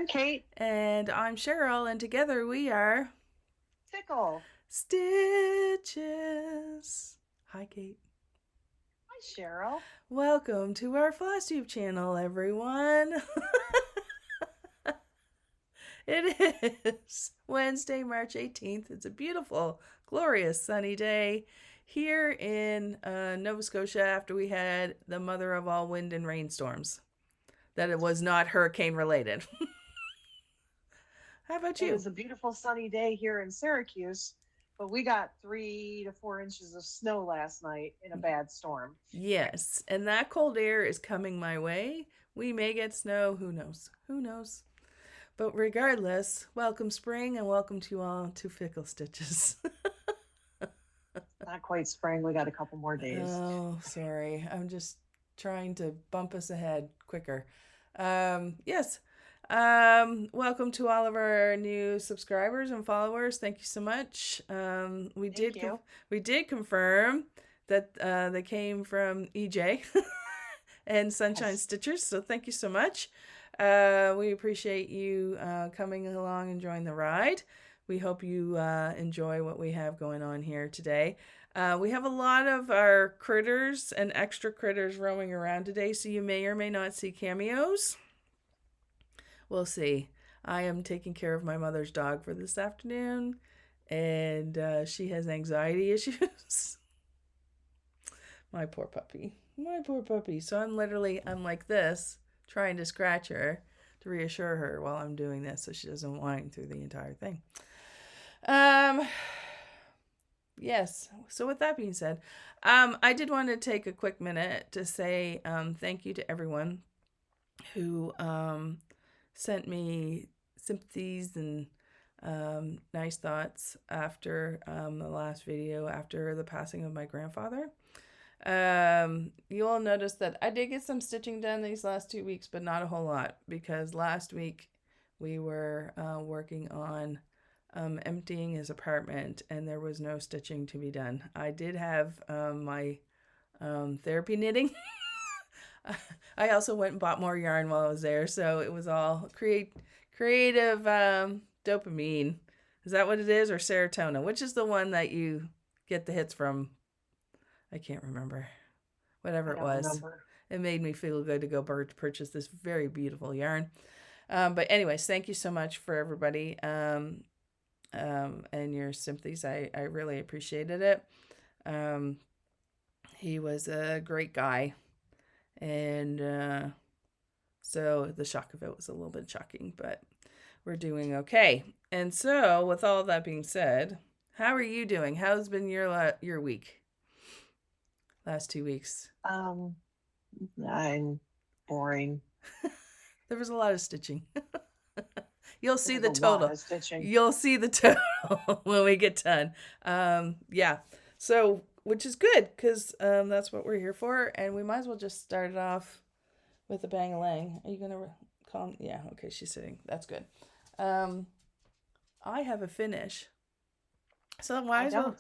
Kate. And I'm Cheryl, and together we are Fickle. Stitches. Hi, Kate. Hi, Cheryl. Welcome to our Flosstube channel, everyone. It is Wednesday, March 18th. It's a beautiful, glorious sunny day here in Nova Scotia after we had the mother of all wind and rainstorms. That it was not hurricane related. How about It you? is a beautiful sunny day here in Syracuse, but we got 3 to 4 inches of snow last night in a bad storm. Yes, and that cold air is coming my way. We may get snow. Who knows? Who knows? But regardless, welcome spring and welcome to all to Fickle Stitches. Not quite spring. We got a couple more days. Oh, sorry. I'm just trying to bump us ahead quicker. Yes. Welcome to all of our new subscribers and followers. Thank you so much. We did confirm that they came from EJ and Sunshine Yes. Stitchers. So thank you so much. We appreciate you coming along and enjoying the ride. We hope you enjoy what we have going on here today. We have a lot of our critters and extra critters roaming around today, so you may or may not see cameos. We'll see. I am taking care of my mother's dog for this afternoon, and she has anxiety issues. My poor puppy. My poor puppy. So I'm like this, trying to scratch her to reassure her while I'm doing this so she doesn't whine through the entire thing. Yes. So with that being said, I did want to take a quick minute to say thank you to everyone who sent me sympathies and nice thoughts after the last video, after the passing of my grandfather. You'll notice that I did get some stitching done these last 2 weeks, but not a whole lot, because last week we were working on emptying his apartment and there was no stitching to be done. I did have my therapy knitting. I also went and bought more yarn while I was there, so it was all creative dopamine. Is that what it is, or serotonin? Which is the one that you get the hits from? I can't remember. Whatever it was. It made me feel good to go purchase this very beautiful yarn. But anyways, thank you so much for everybody and your sympathies. I really appreciated it. He was a great guy. And so the shock of it was a little bit shocking, but we're doing okay. And so with all that being said, how are you doing? How's been your week? Last 2 weeks? I'm boring. There was a lot of stitching. You'll see There's the total. You'll see the total when we get done. Yeah. So, which is good, because that's what we're here for, and we might as well just start it off with a bang-a-lang. Are you going to call? Yeah, okay, she's sitting. That's good. I have a finish. So might as well.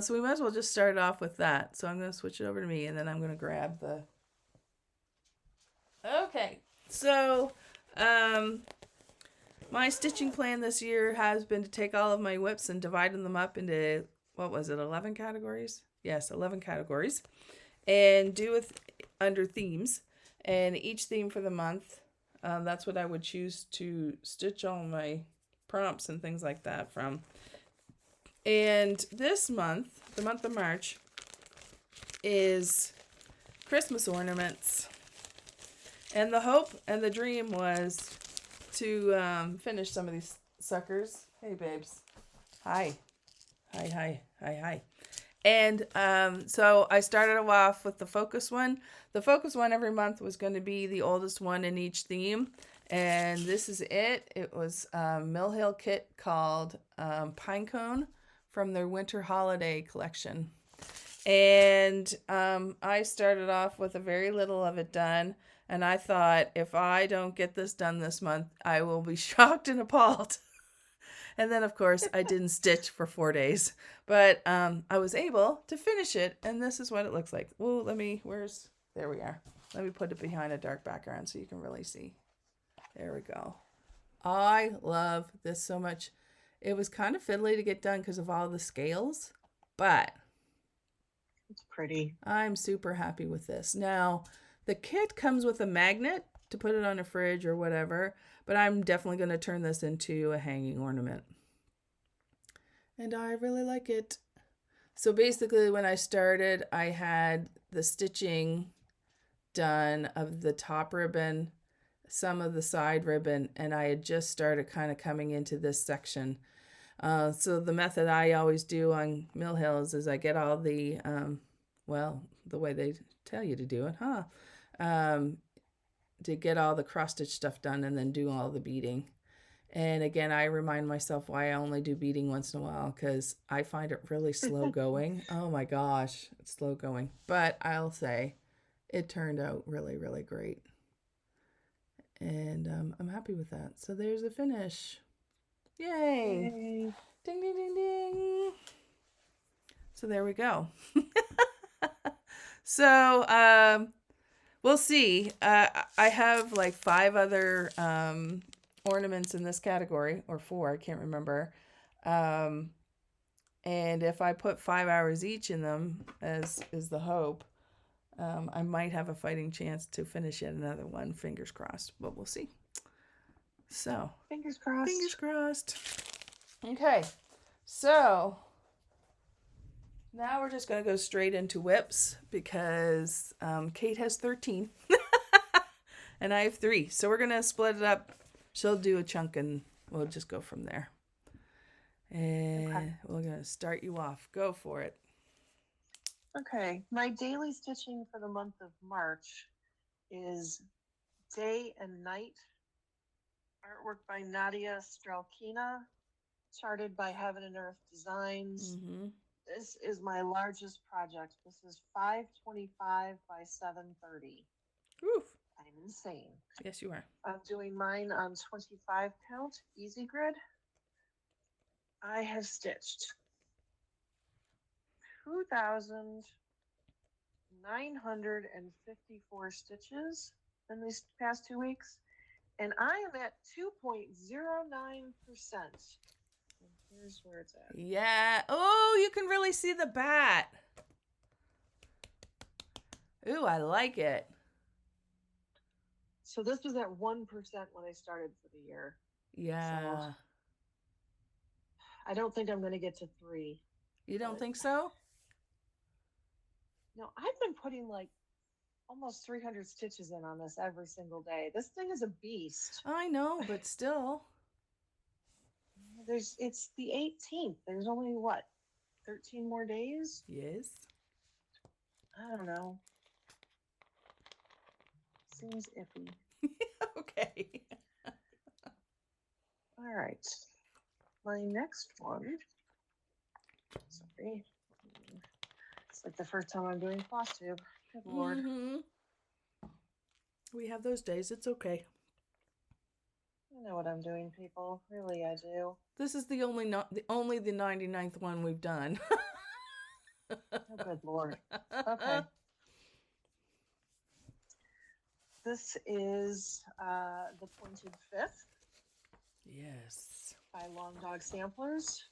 So we might as well just start it off with that. So I'm going to switch it over to me, and then I'm going to grab the... Okay, so my stitching plan this year has been to take all of my whips and divide them up into, 11 categories? Yes, 11 categories. And do it under themes. And each theme for the month, that's what I would choose to stitch all my prompts and things like that from. And this month, the month of March, is Christmas ornaments. And the hope and the dream was to finish some of these suckers. Hey, babes. Hi. And so I started off with the focus one. The focus one every month was going to be the oldest one in each theme. And this is it. It was a Mill Hill kit called Pinecone from their winter holiday collection. And I started off with a very little of it done. And I thought, if I don't get this done this month, I will be shocked and appalled. And then, of course, I didn't stitch for 4 days. But I was able to finish it. And this is what it looks like. Well, there we are. Let me put it behind a dark background so you can really see. There we go. I love this so much. It was kind of fiddly to get done because of all the scales, but It's pretty. I'm super happy with this. Now, the kit comes with a magnet to put it on a fridge or whatever, but I'm definitely going to turn this into a hanging ornament. And I really like it. So basically, when I started, I had the stitching done of the top ribbon, some of the side ribbon, and I had just started kind of coming into this section. So the method I always do on Mill Hills is I get all the, the way they tell you to do it, to get all the cross stitch stuff done and then do all the beading. And again, I remind myself why I only do beading once in a while because I find it really slow going. Oh my gosh, it's slow going. But I'll say it turned out really, really great. And I'm happy with that. So there's the finish. Yay! Yay. Ding, ding, ding, ding. So there we go. So we'll see. I have like 5 other ornaments in this category, or 4, I can't remember. And if I put 5 hours each in them, as is the hope, I might have a fighting chance to finish yet another one. Fingers crossed, but we'll see. So Fingers crossed. Fingers crossed. Okay, so now we're just going to go straight into whips because Kate has 13 and I have 3. So we're going to split it up. She'll do a chunk and we'll just go from there. And okay. We're going to start you off. Go for it. Okay, my daily stitching for the month of March is Day and Night, artwork by Nadia Strelkina, charted by Heaven and Earth Designs. Mm-hmm. This is my largest project. This is 525 by 730. Oof. I'm insane. Yes, you are. I'm doing mine on 25 count, easy grid. I have stitched 2,954 stitches in these past 2 weeks, and I am at 2.09%. Here's where it's at. Yeah. Oh, you can really see the bat. Ooh, I like it. So this was at 1% when I started for the year. Yeah. So I don't think I'm going to get to 3. You don't think so? No, I've been putting like almost 300 stitches in on this every single day. This thing is a beast. I know, but still. It's the 18th. There's only what, 13 more days? Yes. I don't know. Seems iffy. Okay. All right. My next one. Sorry. It's like the first time I'm doing Flosstube. Good Lord. Mm-hmm. We have those days. It's okay. I know what I'm doing, people. Really, I do. This is the only 99th one we've done. Oh, good Lord. Okay. This is the Pointed Fifth. Yes. By Long Dog Samplers.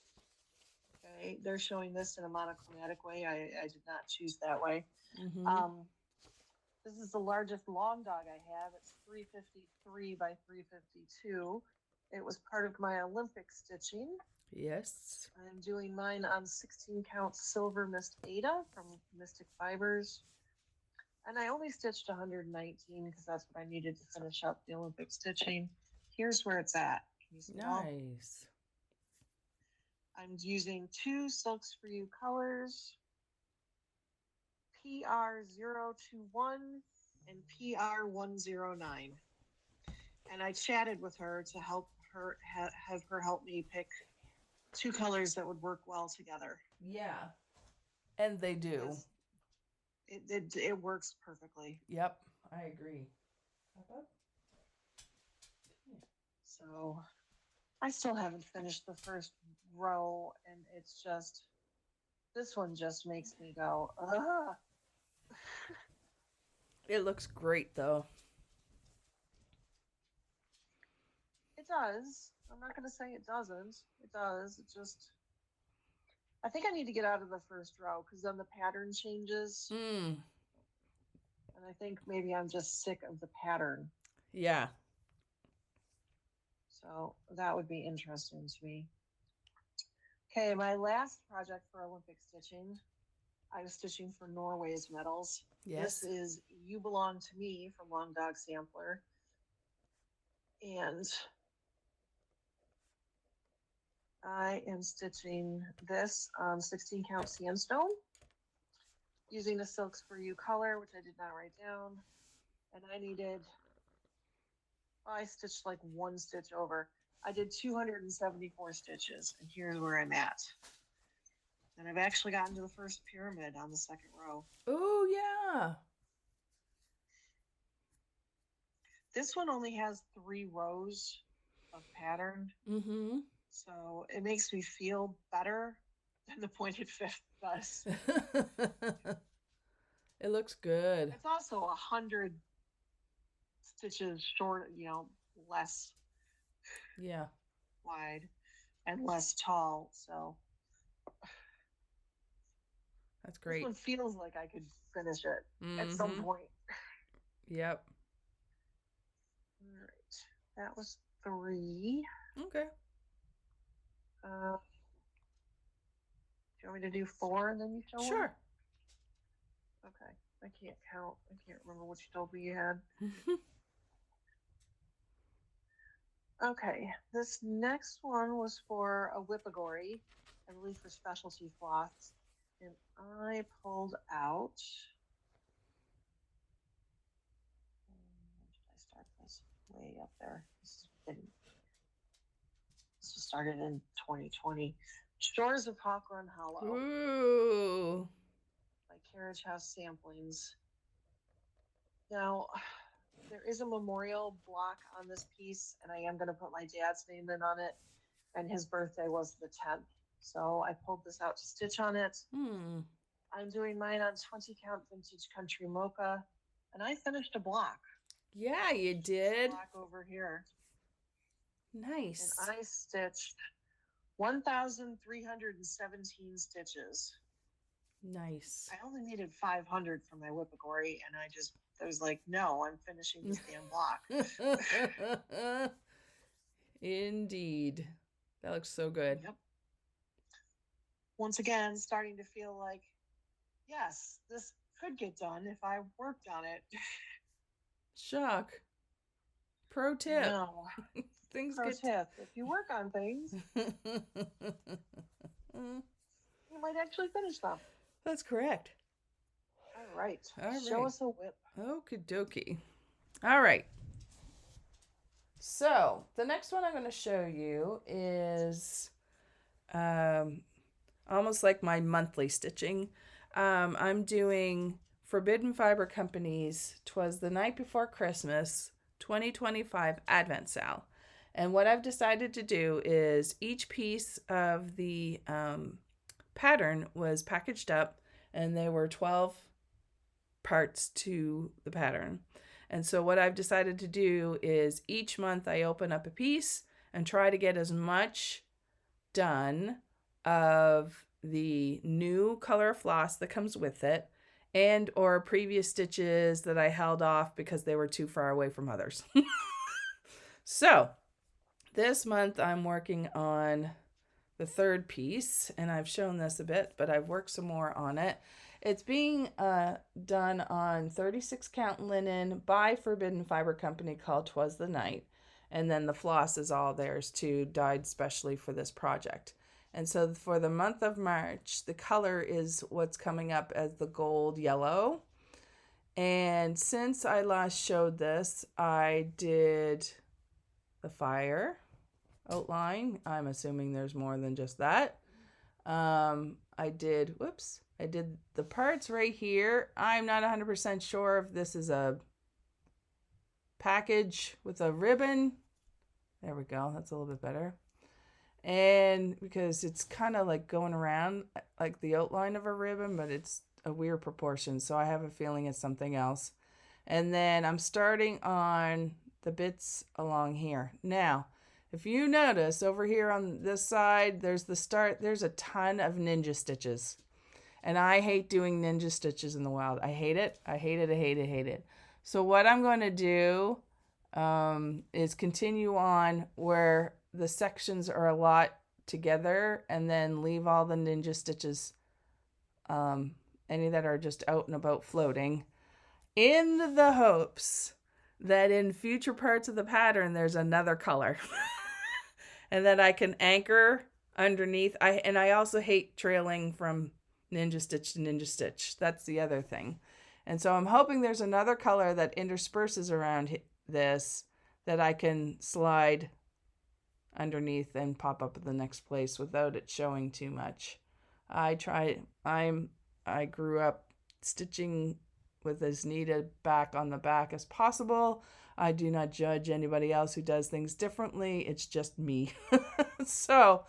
Okay, they're showing this in a monochromatic way. I did not choose that way. Mm-hmm. This is the largest long dog I have. It's 353 by 352. It was part of my Olympic stitching. Yes. I'm doing mine on 16 count Silver Mist Ada from Mystic Fibers. And I only stitched 119 because that's what I needed to finish up the Olympic stitching. Here's where it's at. Can you see nice. I'm using 2 Silks for You colors, PR021 and PR109. And I chatted with her to help her have her help me pick 2 colors that would work well together. Yeah. And they do. It works perfectly. Yep, I agree. So I still haven't finished the first row, and it's just, this one just makes me go, ugh. It looks great, though. It does. I'm not going to say it doesn't. It does. It just, I think I need to get out of the first row because then the pattern changes. Mm. And I think maybe I'm just sick of the pattern. Yeah. So that would be interesting to me. Okay, my last project for Olympic stitching, I was stitching for Norway's medals. Yes. This is You Belong to Me from Long Dog Sampler. And I am stitching this on 16 count sandstone using the Silks for You color, which I did not write down. And I stitched like one stitch over. I did 274 stitches, and here's where I'm at. And I've actually gotten to the first pyramid on the second row. Oh, yeah. This one only has 3 rows of pattern. Mm-hmm. So it makes me feel better than the pointed fifth does. It looks good. It's also 100 stitches short, less wide and less tall. So that's great. This one feels like I could finish it at some point. Yep. All right. That was 3. Okay. Do you want me to do 4 and then you show Sure. one? Okay. I can't count. I can't remember what you told me you had. Okay. This next one was for a Whippagory, I believe for specialty floss. And I pulled out. When did I start this? Way up there. This started in 2020. Shores of Hawk Run Hollow. Ooh. By Carriage House Samplings. Now, there is a memorial block on this piece, and I am going to put my dad's name in on it. And his birthday was the 10th. So I pulled this out to stitch on it. I'm doing mine on 20 count vintage country mocha. And I finished a block. Yeah, you did. Block over here. Nice. And I stitched 1,317 stitches. Nice. I only needed 500 for my Whippagory, and I was like, no, I'm finishing this damn block. Indeed. That looks so good. Yep. Once again, starting to feel like, yes, this could get done if I worked on it. Shock. Pro tip. No. Pro tip. If you work on things, you might actually finish them. That's correct. All right. Show us a whip. Okie dokie. All right. So the next one I'm going to show you is almost like my monthly stitching. I'm doing Forbidden Fiber Company's Twas the Night Before Christmas 2025 Advent Sal. And what I've decided to do is each piece of the pattern was packaged up, and there were 12 parts to the pattern. And so what I've decided to do is each month I open up a piece and try to get as much done of the new color of floss that comes with it, and or previous stitches that I held off because they were too far away from others. So this month I'm working on the third piece, and I've shown this a bit, but I've worked some more on it. It's being done on 36 count linen by Forbidden Fiber Company called Twas the Night. And then the floss is all theirs too, dyed specially for this project. And so for the month of March, the color is what's coming up as the gold yellow. And since I last showed this, I did the fire outline. I'm assuming there's more than just that. I did the parts right here. I'm not 100% sure if this is a package with a ribbon. There we go. That's a little bit better. And because it's kind of like going around like the outline of a ribbon, but it's a weird proportion. So I have a feeling it's something else. And then I'm starting on the bits along here. Now, if you notice over here on this side, there's the start, there's a ton of ninja stitches. And I hate doing ninja stitches in the wild. I hate it. I hate it. I hate it. I hate it. So what I'm going to do is continue on where the sections are a lot together and then leave all the ninja stitches, any that are just out and about floating, in the hopes that in future parts of the pattern there's another color. And then I can anchor underneath. I also hate trailing from ninja stitch to ninja stitch. That's the other thing. And so I'm hoping there's another color that intersperses around this that I can slide underneath and pop up at the next place without it showing too much. I grew up stitching with as neat a back on the back as possible. I do not judge anybody else who does things differently. It's just me. So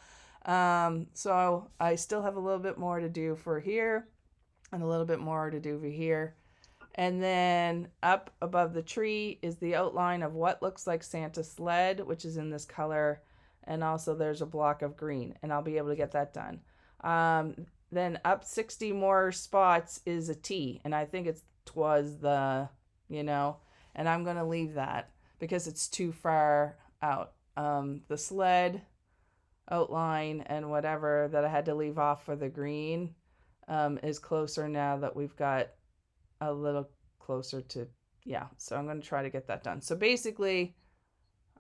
I still have a little bit more to do for here and a little bit more to do for here. And then up above the tree is the outline of what looks like Santa's sled, which is in this color. And also there's a block of green, and I'll be able to get that done. Then up 60 more spots is a T, and I think it's Twas and I'm going to leave that because it's too far out. The sled outline and whatever that I had to leave off for the green is closer now that we've got a little closer to, so I'm going to try to get that done. So basically,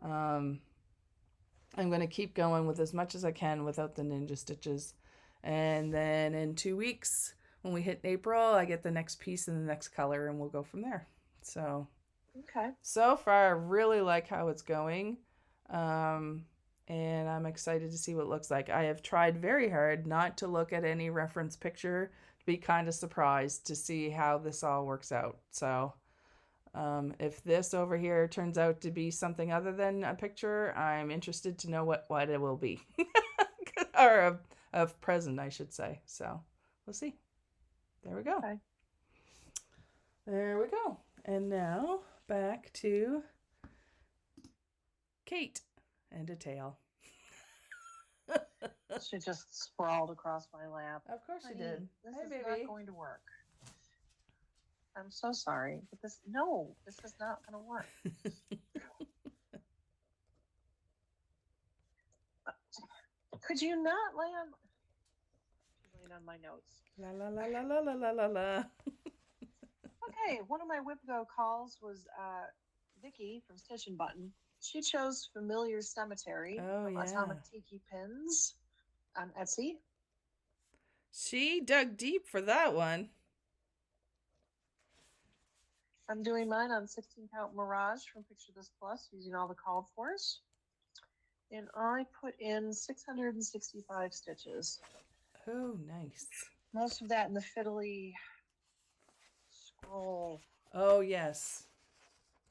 I'm going to keep going with as much as I can without the ninja stitches. And then in 2 weeks, when we hit April, I get the next piece in the next color and we'll go from there. So, okay. So far, I really like how it's going. And I'm excited to see what it looks like. I have tried very hard not to look at any reference picture, to be kind of surprised to see how this all works out. So if this over here turns out to be something other than a picture, I'm interested to know what it will be. Or a present, I should say. So we'll see. There we go. Okay. There we go. And now back to Kate and a tail. She just sprawled across my lap. Of course she did. This Hey, is baby. not going to work. I'm so sorry, but this is not going to work. Could you not lay on? She's laying on my notes. La la la la la la la la la. Okay, one of my Whip-Go calls was Vicky from Stitch and Button. She chose Familiar Cemetery from AtomicTikiPins on Etsy. She dug deep for that one. I'm doing mine on 16 count Mirage from Picture This Plus using all the called fors. And I put in 665 stitches. Oh, nice. Most of that in the fiddly scroll. Oh, yes.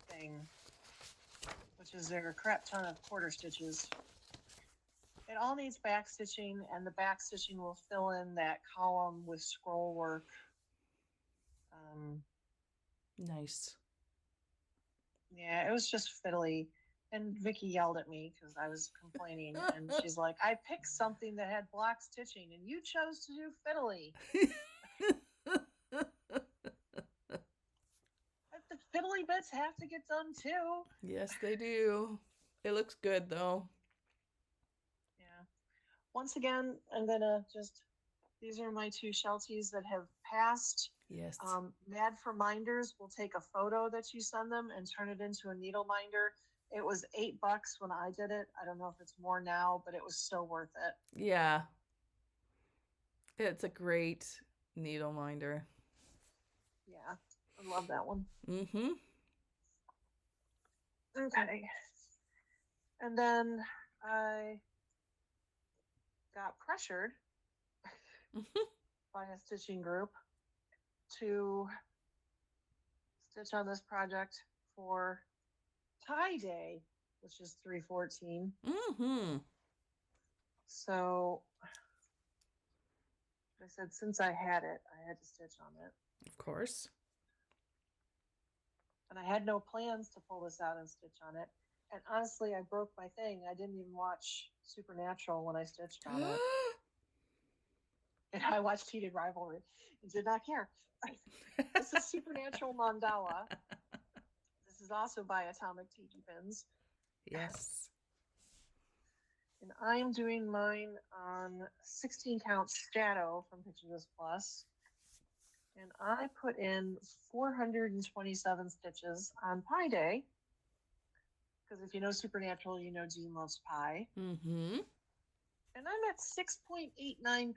Thing, which is there a crap ton of quarter stitches. It all needs back stitching, and the back stitching will fill in that column with scroll work. Nice. Yeah, it was just fiddly. And Vicky yelled at me because I was complaining, and she's like, I picked something that had block stitching, and you chose to do fiddly. But the fiddly bits have to get done too. Yes, they do. It looks good, though. Yeah. Once again, I'm going to these are my two Shelties that have passed. Yes. Mad for Minders will take a photo that you send them and turn it into a needle minder. It was $8 when I did it. I don't know if it's more now, but it was so worth it. Yeah. It's a great needle minder. Yeah, I love that one. Mm-hmm. Okay. And then I got pressured by a stitching group to stitch on this project for Tie Day, which is 3/14. Mm-hmm. So I said, since I had it, I had to stitch on it. Of course. And I had no plans to pull this out and stitch on it. And honestly, I broke my thing. I didn't even watch Supernatural when I stitched on it. And I watched Heated Rivalry and did not care. This is Supernatural Mandala. This is also by AtomicTikiPins. Yes. And I am doing mine on 16 count Shadow from Pictures Plus. And I put in 427 stitches on Pi Day. Because if you know Supernatural, you know Jean loves pie. Mm-hmm. And I'm at 6.89%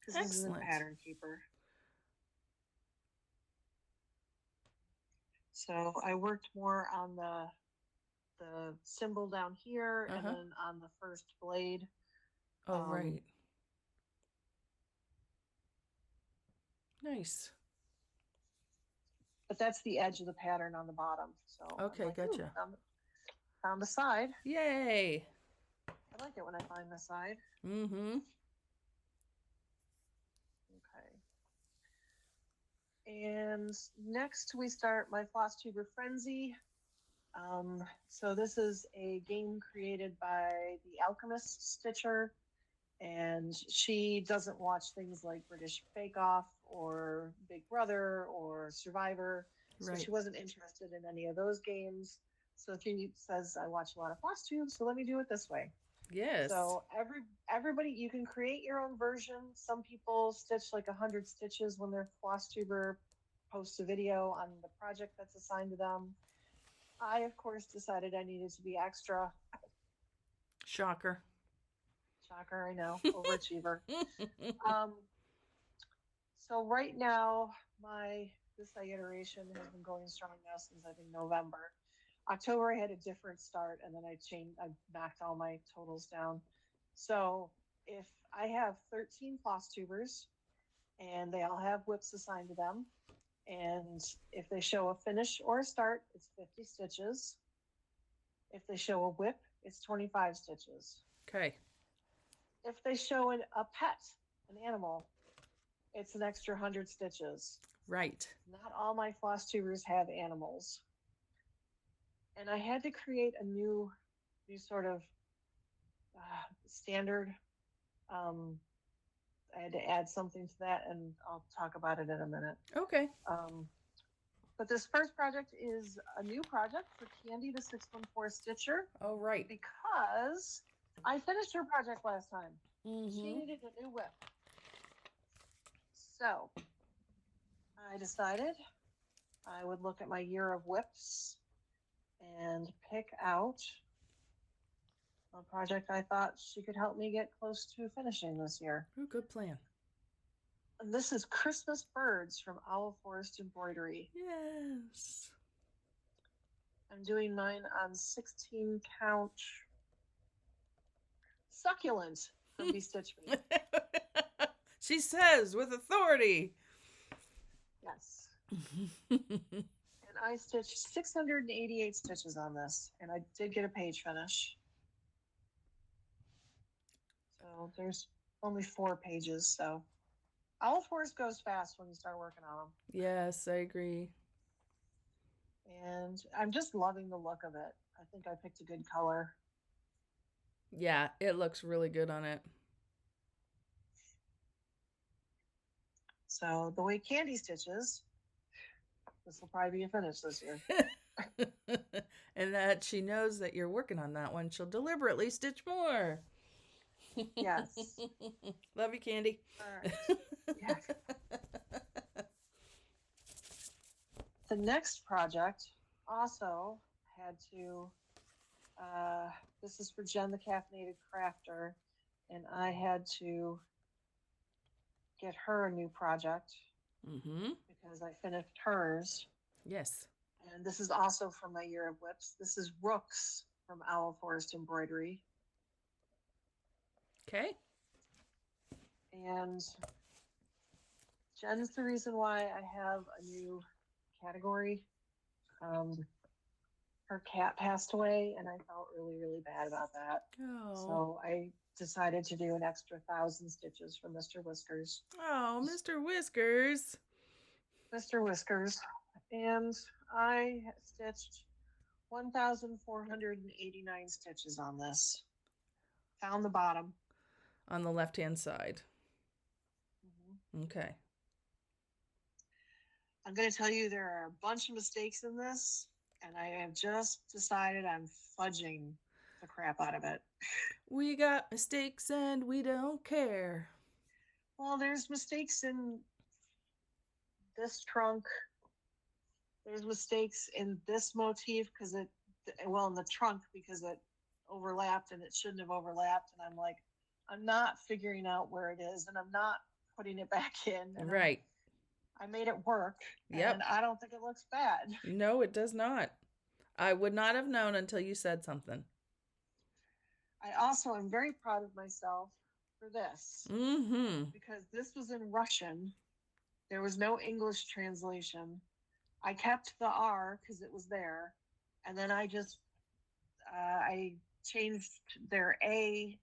because this is a pattern keeper. So I worked more on the symbol down here and then on the first blade. Oh, right. Nice. But that's the edge of the pattern on the bottom. So okay, like, gotcha. Found the side. Yay. I like it when I find the side. Mm-hmm. Okay. And next we start my Flosstube Frenzy. So this is a game created by the Alchemist Stitcher, and she doesn't watch things like British Bake Off or Big Brother or Survivor, so she wasn't interested in any of those games. So she says, I watch a lot of Flosstube, so let me do it this way. Yes. So everybody, you can create your own version. Some people stitch like 100 stitches when their Flosstuber posts a video on the project that's assigned to them. I, of course, decided I needed to be extra. Shocker, I know. Overachiever. So right now, this iteration has been going strong now since I think November. October, I had a different start, and then I knocked all my totals down. So if I have 13 Flosstubers, and they all have whips assigned to them, and if they show a finish or a start, it's 50 stitches. If they show a whip, it's 25 stitches. Okay. If they show a pet, an animal, it's an extra 100 stitches. Right. Not all my Flosstubers have animals. And I had to create a new sort of standard. I had to add something to that, and I'll talk about it in a minute. Okay. But this first project is a new project for Candy, the 614 Stitcher. Oh, right. Because I finished her project last time. Mm-hmm. She needed a new whip. So I decided I would look at my year of whips and pick out a project I thought she could help me get close to finishing this year. Oh, good plan. And this is Christmas Birds from OwlForest Embroidery. Yes. I'm doing mine on 16 count Succulent from Stitch Me. She says with authority. Yes. And I stitched 688 stitches on this, and I did get a page finish. So there's only 4 pages, so OwlForest goes fast when you start working on them. Yes, I agree. And I'm just loving the look of it. I think I picked a good color. Yeah, it looks really good on it. So the way Candy stitches, this will probably be a finish this year. And that she knows that you're working on that one, she'll deliberately stitch more. Yes. Love you, Candy. All right. Yeah. The next project also had to, this is for Jen the Caffeinated Crafter, and I had to get her a new project because I finished hers. Yes. And this is also from my year of whips. This is Rooks from OwlForest Embroidery. Okay. And Jen's the reason why I have a new category. Her cat passed away, and I felt really, really bad about that. Oh. So I decided to do an extra 1,000 stitches for Mr. Whiskers. Oh, Mr. Whiskers. Mr. Whiskers. And I stitched 1,489 stitches on this. Found the bottom. On the left-hand side. Mhm. Okay. I'm going to tell you there are a bunch of mistakes in this, and I have just decided I'm fudging the crap out of it. We got mistakes and we don't care. Well, there's mistakes in this trunk. There's mistakes in this motif because in the trunk because it overlapped and it shouldn't have overlapped. And I'm like, I'm not figuring out where it is and I'm not putting it back in. And Right. I made it work. Yep. And I don't think it looks bad. No, it does not. I would not have known until you said something. I also am very proud of myself for this. Mm-hmm. Because this was in Russian. There was no English translation. I kept the R because it was there. And then I just, I changed their A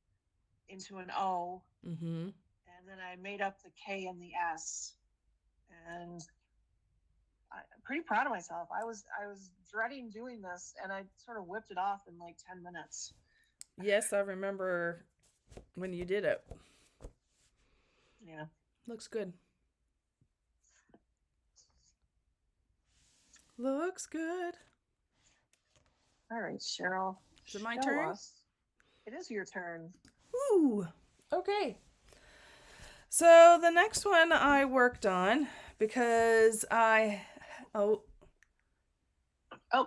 into an O. Mm-hmm. And then I made up the K and the S. And I'm pretty proud of myself. I was dreading doing this and I sort of whipped it off in like 10 minutes. Yes, I remember when you did it. Yeah. Looks good. Looks good. All right, Cheryl. Is it my turn? It is your turn. Ooh. Okay. So the next one I worked on because oh,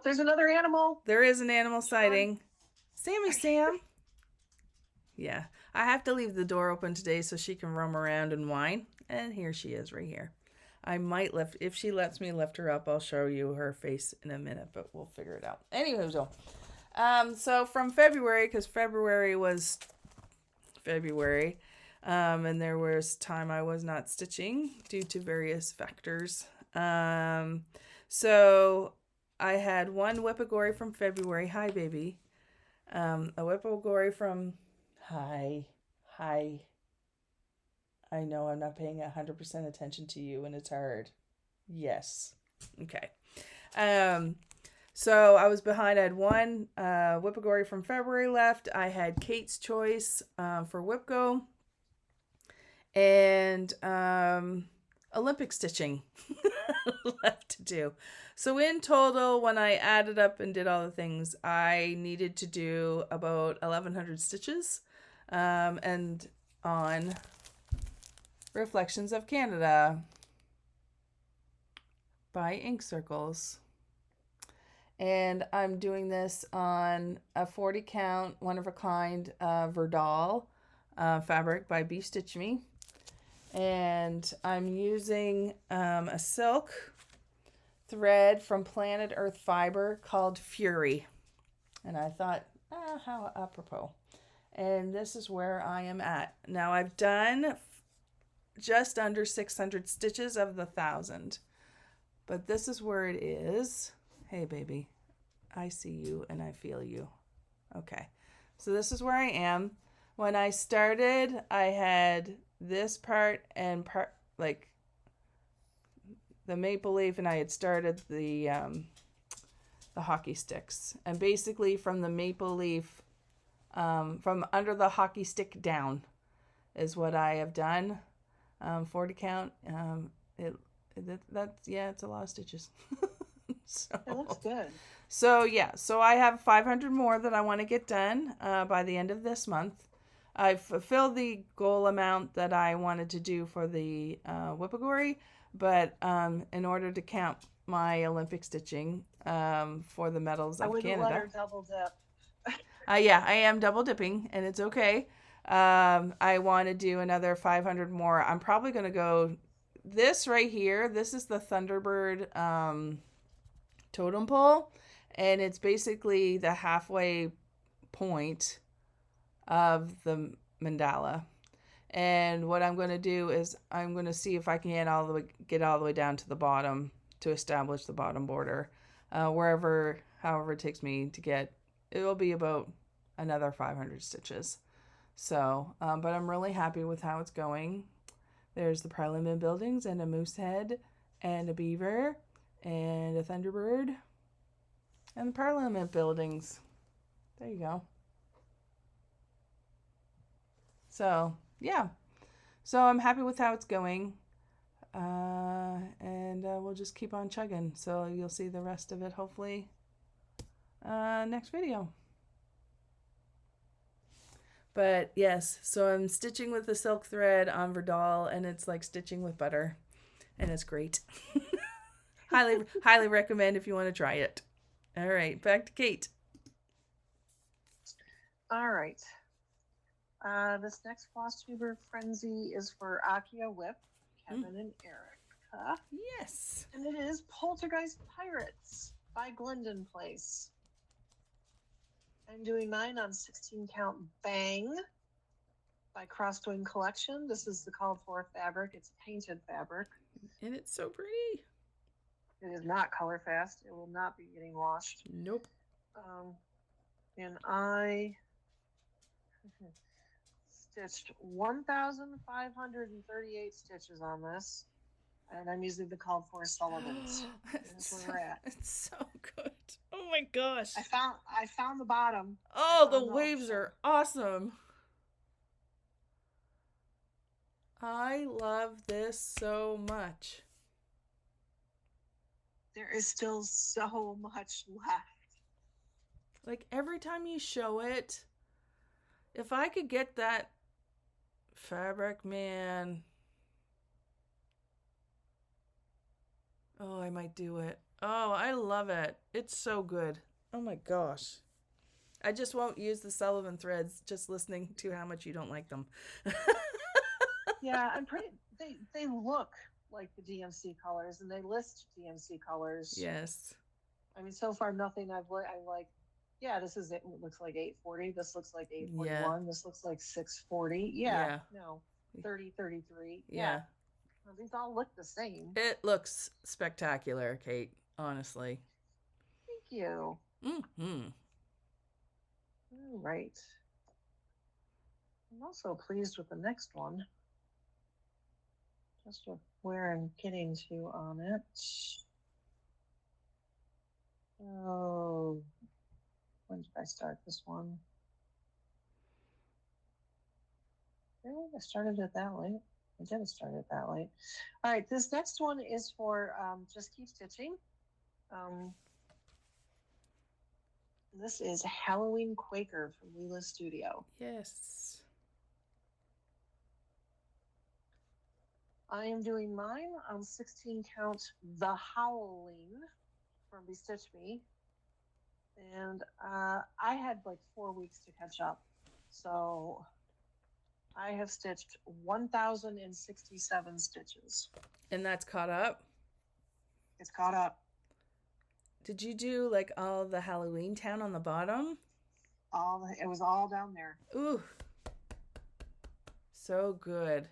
there's another animal. There is an animal sighting. Sammy Sam. Yeah. I have to leave the door open today so she can roam around and whine. And here she is right here. I might if she lets me lift her up, I'll show you her face in a minute, but we'll figure it out. Anywho, so from February, because February was February, and there was time I was not stitching due to various factors. So I had one Whippagory from February. Hi, baby. A Whippagory from... Hi. I know I'm not paying 100% attention to you and it's hard. Yes. Okay. So I was behind. I had one Whippagory from February left. I had Kate's Choice for Whipco. And Olympic stitching left to do. So in total, when I added up and did all the things, I needed to do about 1,100 stitches. And on Reflections of Canada by Ink Circles. And I'm doing this on a 40 count, one of a kind Verdal fabric by Be Stitch Me. And I'm using a silk thread from Planet Earth Fiber called Fury. And I thought, how apropos. And this is where I am at. Now I've done just under 600 stitches of the 1,000. But this is where it is. Hey, baby. I see you and I feel you. Okay. So this is where I am. When I started, I had this part and part, like the maple leaf, and I had started the hockey sticks. And basically from the maple leaf, from under the hockey stick down is what I have done. 40 count. It's a lot of stitches. So, it looks good. So I have 500 more that I want to get done by the end of this month. I've fulfilled the goal amount that I wanted to do for the Whippagory, but in order to count my Olympic stitching for the medals of Canada. Let her double dip. Yeah, I am double dipping, and it's okay. I want to do another 500 more. I'm probably going to go this right here. This is the Thunderbird totem pole, and it's basically the halfway point of the mandala. And what I'm going to do is I'm going to see if I can get all the way down to the bottom to establish the bottom border. However it takes me to get, it will be about another 500 stitches. So, but I'm really happy with how it's going. There's the Parliament buildings and a moose head and a beaver and a thunderbird. And the Parliament buildings. There you go. So, yeah. So I'm happy with how it's going. And we'll just keep on chugging. So you'll see the rest of it hopefully next video. But yes, so I'm stitching with the silk thread on Verdal, and it's like stitching with butter, and it's great. highly recommend if you want to try it. All right, back to Kate. All right. This next Flosstuber frenzy is for Akia Whip, Kevin and Erica. Yes. And it is Poltergeist Pirates by Glendon Place. I'm doing mine on 16 count Bang by Crosswing Collection. This is the called for fabric. It's painted fabric. And it's so pretty. It is not color fast. It will not be getting washed. Nope. And I stitched 1,538 stitches on this. And I'm using the called for Sullivans. That's where we're at. It's so good. Oh my gosh. I found the bottom. Oh, the waves are awesome. I love this so much. There is still so much left. Like every time you show it, if I could get that fabric, man. Oh, I might do it. Oh, I love it. It's so good. Oh my gosh. I just won't use the Sullivan threads just listening to how much you don't like them. Yeah, I'm pretty they look like the DMC colors, and they list DMC colors. Yes. I mean, so far nothing I'm like, yeah, this is it looks like 840, this looks like 841, this looks like 640. Yeah. No. 3033. Yeah. Well, these all look the same. It looks spectacular, Kate, honestly. Thank you. Mm-hmm. All right. I'm also pleased with the next one. Just with where I'm getting to on it. Oh, when did I start this one? Really? I started it that late? I didn't start it that late. All right, this next one is for Just Keep Stitching. This is Halloween Quaker from Lila Studio. Yes. I am doing mine on 16 count The Howling from Bestitch Me. And I had like 4 weeks to catch up. So I have stitched 1,067 stitches. And that's caught up? It's caught up. Did you do like all the Halloween Town on the bottom? It was all down there. Ooh. So good.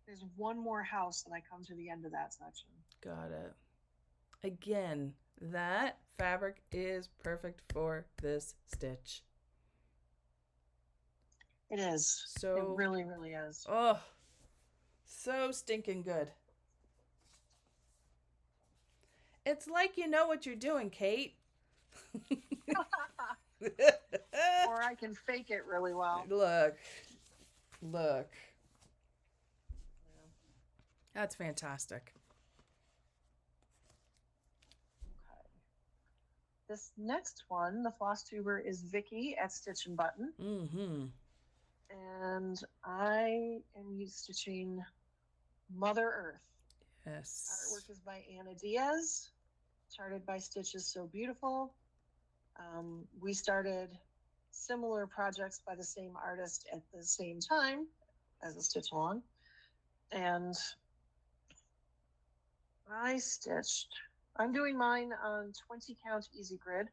There's one more house that I come to the end of that section. Got it. Again, that fabric is perfect for this stitch. It is. So it really, really is. Oh, so stinking good. It's like you know what you're doing, Kate. Or I can fake it really well. Look. Yeah. That's fantastic. Okay. This next one, the Flosstuber, is Vicky at Stitch and Button. Mm-hmm. And I am stitching Mother Earth. Yes. Artwork is by Anna Diaz, charted by Stitches So Beautiful. We started similar projects by the same artist at the same time as a stitch along. And I'm doing mine on 20 count Easy Grid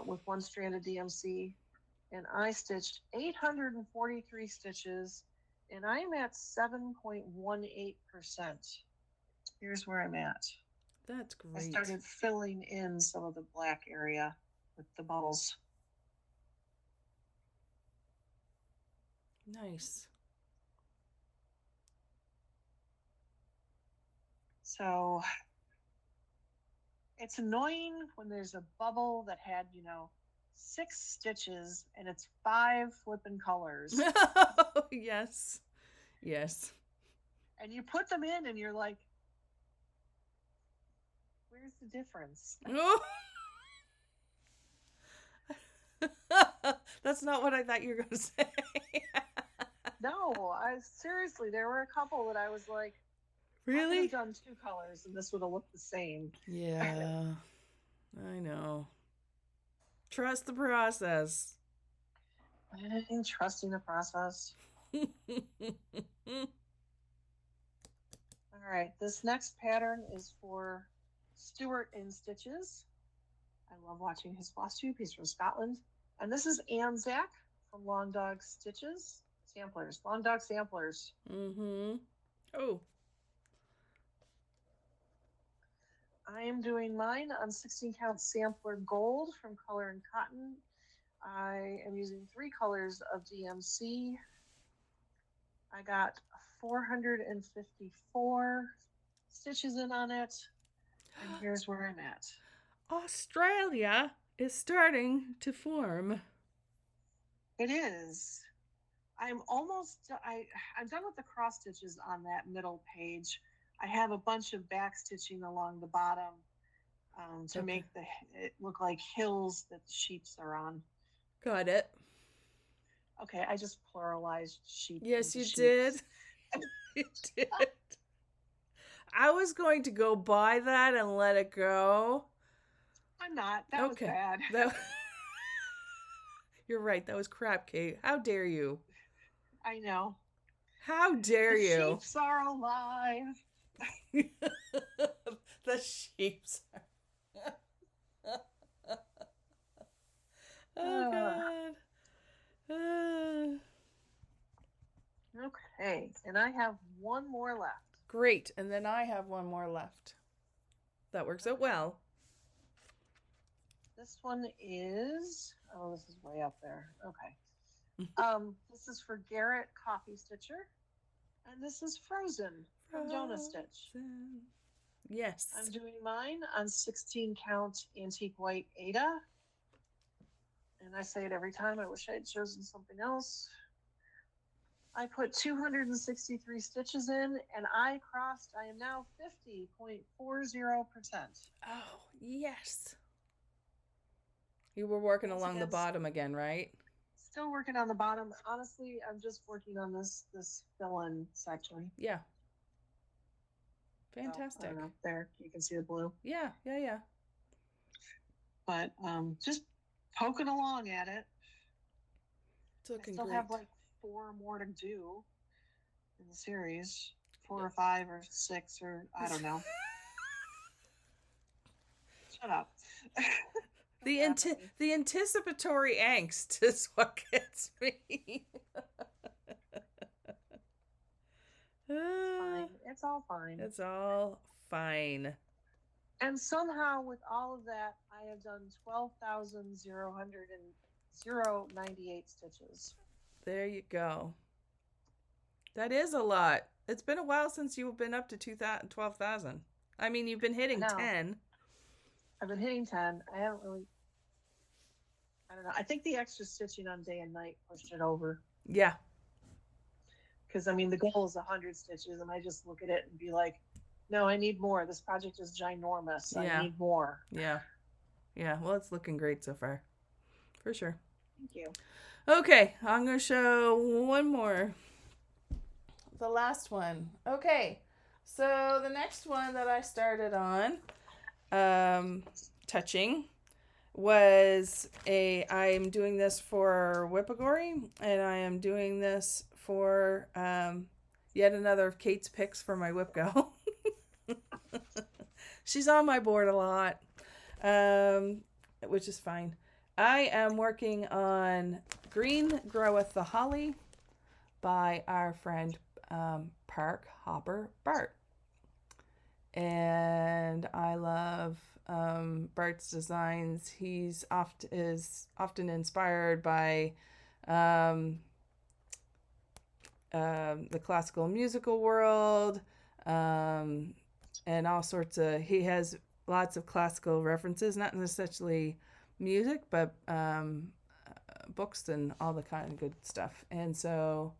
with one strand of DMC. And I stitched 843 stitches, and I'm at 7.18%. Here's where I'm at. That's great. I started filling in some of the black area with the bubbles. Nice. So, It's annoying when there's a bubble that had, 6 stitches and it's 5 flipping colors. Yes. Yes. And you put them in and you're like, where's the difference? That's not what I thought you were going to say. No, seriously, there were a couple that I was like, I could Really? have done 2 colors and this would have looked the same. Yeah. I know. Trust the process. I'm trusting the process. All right, this next pattern is for Stuart in Stitches. I love watching his Flosstube. He's from Scotland. And this is Anzak from Long Dog Stitches. Samplers. Long Dog Samplers. Mm-hmm. Oh. I am doing mine on 16 count sampler gold from Color and Cotton. I am using 3 colors of DMC. I got 454 stitches in on it. And here's where I'm at. Australia is starting to form. It is. I'm done with the cross stitches on that middle page. I have a bunch of back stitching along the bottom to make it look like hills that the sheeps are on. Got it. Okay, I just pluralized sheep. Yes, you did. You did. I was going to go by that and let it go. I'm not. That was bad. You're right. That was crap, Kate. How dare you? I know. How dare you? The sheeps are alive. The sheeps are. Oh, God. Okay, and I have one more left. Great, and then I have one more left. That works out well. This one is, this is way up there. Okay. This is for Garrett Coffee Stitcher, and this is Frozen from DoNaStitch. Yes. I'm doing mine on 16 count antique white Ada. And I say it every time. I wish I had chosen something else. I put 263 stitches in, and I am now 50.40%. Oh, yes. You were working along the bottom again, right? Still working on the bottom. Honestly, I'm just working on this fill-in section. Yeah. Fantastic. So, I don't know, there, you can see the blue. Yeah. But just poking along at it. It's looking I still great. have like 4 more to do in the series. 4 or 5 or 6 or I don't know. Shut up. The anticipatory angst is what gets me. Fine. It's all fine. It's all fine. And somehow with all of that, I have done 12,098 stitches. There you go. That is a lot. It's been a while since you've been up to 12,000. I mean, you've been hitting 10. I've been hitting 10. I haven't really, I don't know. I think the extra stitching on day and night pushed it over. Yeah. Because, I mean, the goal is 100 stitches, and I just look at it and be like, no, I need more. This project is ginormous. Yeah. I need more. Yeah. Well, it's looking great so far. For sure. Thank you. Okay, I'm going to show one more. The last one. Okay, so the next one that I started on touching was I'm doing this for Whippagory, and I am doing this for yet another of Kate's picks for my Whip Go. She's on my board a lot, which is fine. I am working on Green Groweth the Holly by our friend Park Hopper Bart. And I love Bart's designs. He's often inspired by the classical musical world, and all sorts of. He has lots of classical references, not necessarily music, but books and all the kind of good stuff. And so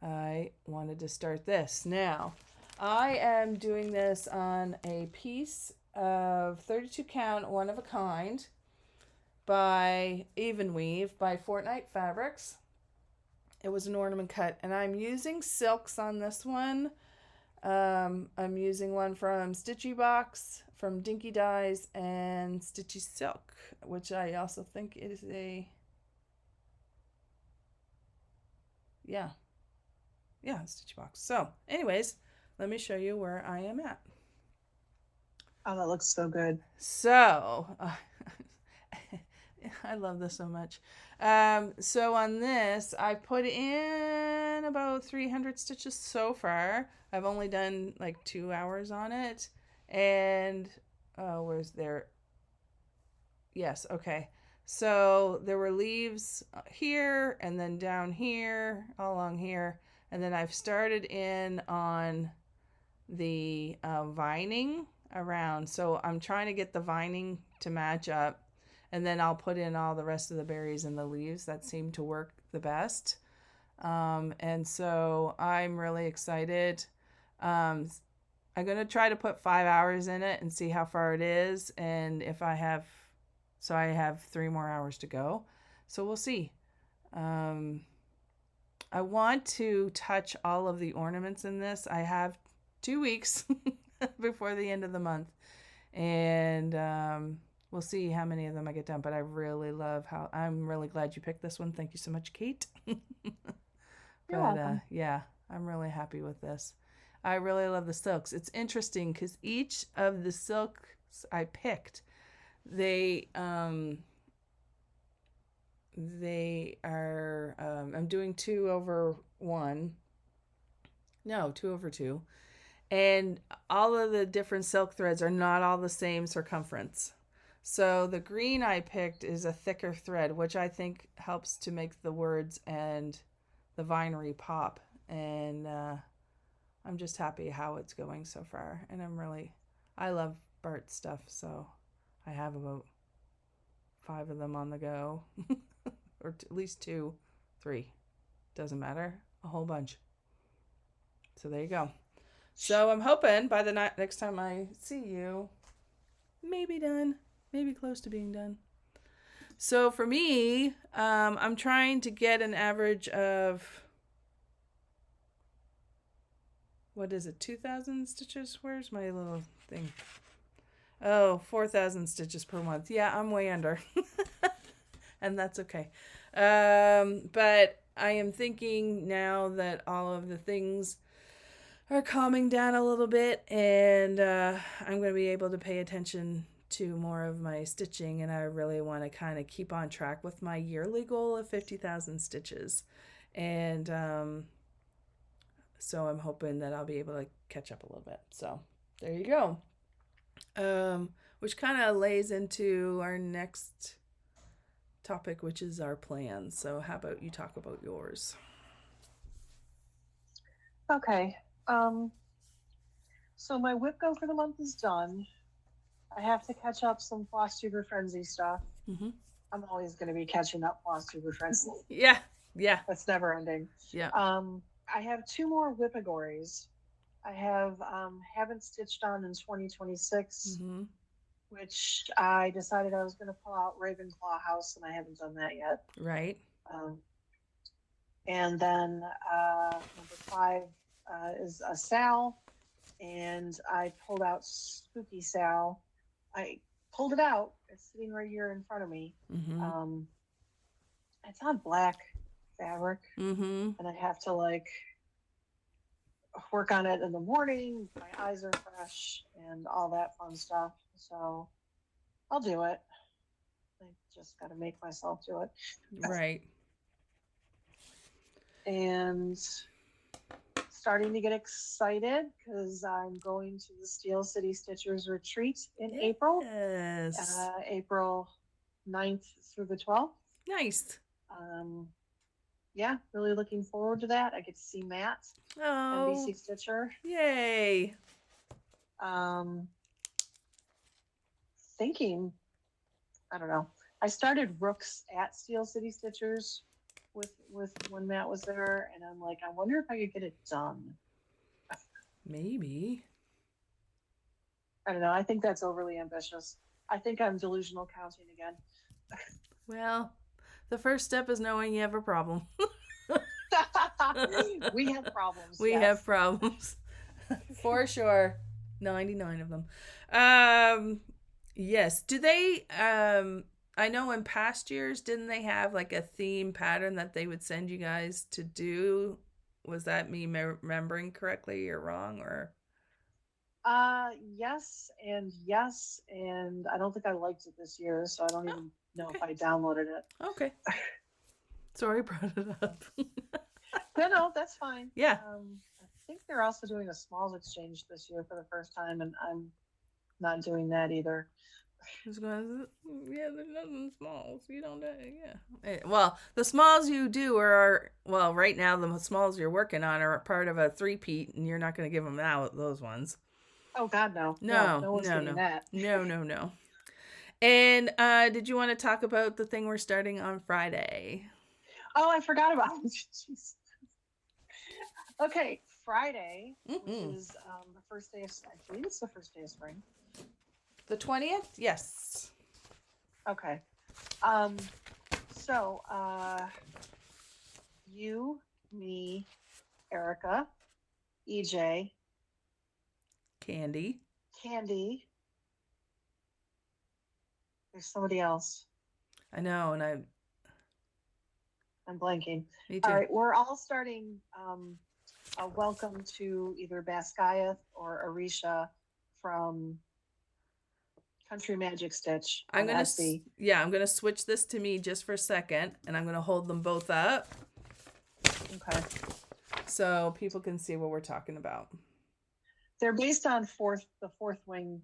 I wanted to start this. Now, I am doing this on a piece of 32 count, one of a kind, by Even Weave by Fortnite Fabrics. It was an ornament cut, and I'm using silks on this one. I'm using one from Stitchy Box, from Dinky Dyes, and Stitchy Silk, which I also think is a Stitchy Box. So, anyways, let me show you where I am at. Oh, that looks so good. So, I love this so much. So on this, I put in about 300 stitches so far. I've only done like 2 hours on it. And, where's there? Yes, okay. So there were leaves here and then down here, all along here. And then I've started in on the vining around. So I'm trying to get the vining to match up. And then I'll put in all the rest of the berries and the leaves that seem to work the best. And so I'm really excited. I'm going to try to put 5 hours in it and see how far it is. And if I have 3 more hours to go. So we'll see. I want to touch all of the ornaments in this. I have 2 weeks before the end of the month. And we'll see how many of them I get done. But I really love I'm really glad you picked this one. Thank you so much, Kate. You're welcome. Yeah, I'm really happy with this. I really love the silks. It's interesting because each of the silks I picked, they are, I'm doing 2/1. No, 2/2. And all of the different silk threads are not all the same circumference. So the green I picked is a thicker thread, which I think helps to make the words and the vinery pop. And I'm just happy how it's going so far. And I love Bart stuff, so I have about 5 of them on the go. Or at least 2, 3. Doesn't matter. A whole bunch. So there you go. So I'm hoping by the next time I see you, maybe done. Maybe close to being done. So for me, I'm trying to get an average of, what is it, 2,000 stitches? Where's my little thing? Oh, 4,000 stitches per month. Yeah, I'm way under. And that's okay. But I am thinking now that all of the things are calming down a little bit, and I'm going to be able to pay attention to more of my stitching, and I really want to kind of keep on track with my yearly goal of 50,000 stitches. And so I'm hoping that I'll be able to catch up a little bit. So there you go. Which kind of lays into our next topic, which is our plans. So how about you talk about yours? Okay. So my whip go for the month is done. I have to catch up some Flosstube Frenzy stuff. Mm-hmm. I'm always going to be catching up Flosstube Frenzy. Yeah. That's never ending. Yeah. I have 2 more Whippagories. I haven't stitched on in 2026, Mm-hmm. which I decided I was going to pull out Ravenclaw House, and I haven't done that yet. Right. And then number 5 is a Sal, and I pulled out Spooky Sal. I pulled it out. It's sitting right here in front of me. Mm-hmm. It's on black fabric, Mm-hmm. and I have to work on it in the morning. My eyes are fresh and all that fun stuff. So I'll do it. I just got to make myself do it. Right. And starting to get excited because I'm going to the Steel City Stitchers retreat in April. Yes. April 9th through the 12th. Nice. Yeah, really looking forward to that. I get to see Matt, Oh. NBC Stitcher. Yay. thinking, I don't know. I started Rooks at Steel City Stitchers with when Matt was there, and I'm like, I wonder if I could get it done. Maybe. I don't know. I think that's overly ambitious. I think I'm delusional counting again. Well, the first step is knowing you have a problem. We have problems. We yes. have problems. For sure. 99 of them. Yes. Do they I know in past years didn't they have like a theme pattern that they would send you guys to do? Was that me remembering correctly or wrong or Yes, and I don't think I liked it this year, so I don't even know if I downloaded it. Okay. Sorry, I brought it up. No, that's fine. Yeah. I think they're also doing a smalls exchange this year for the first time, and I'm not doing that either. There's nothing smalls. You don't, yeah. Well, the smalls you do well, right now the smalls you're working on are part of a 3-peat, and you're not going to give them out, those ones. Oh, God, no. No one's getting that. No. And did you want to talk about the thing we're starting on Friday? Oh, I forgot about it. Jeez. Okay, Friday, which is the first day of, I believe it's the first day of spring. The 20th? Yes. Okay. So, you, me, Erica, EJ, Candy. There's somebody else. I know, and I'm blanking. Me too. All right, we're all starting a welcome to either Basquiat or Arisha from Country Magic Stitch. I'm gonna switch this to me just for a second, and I'm gonna hold them both up. Okay. So people can see what we're talking about. They're based on the Fourth Wing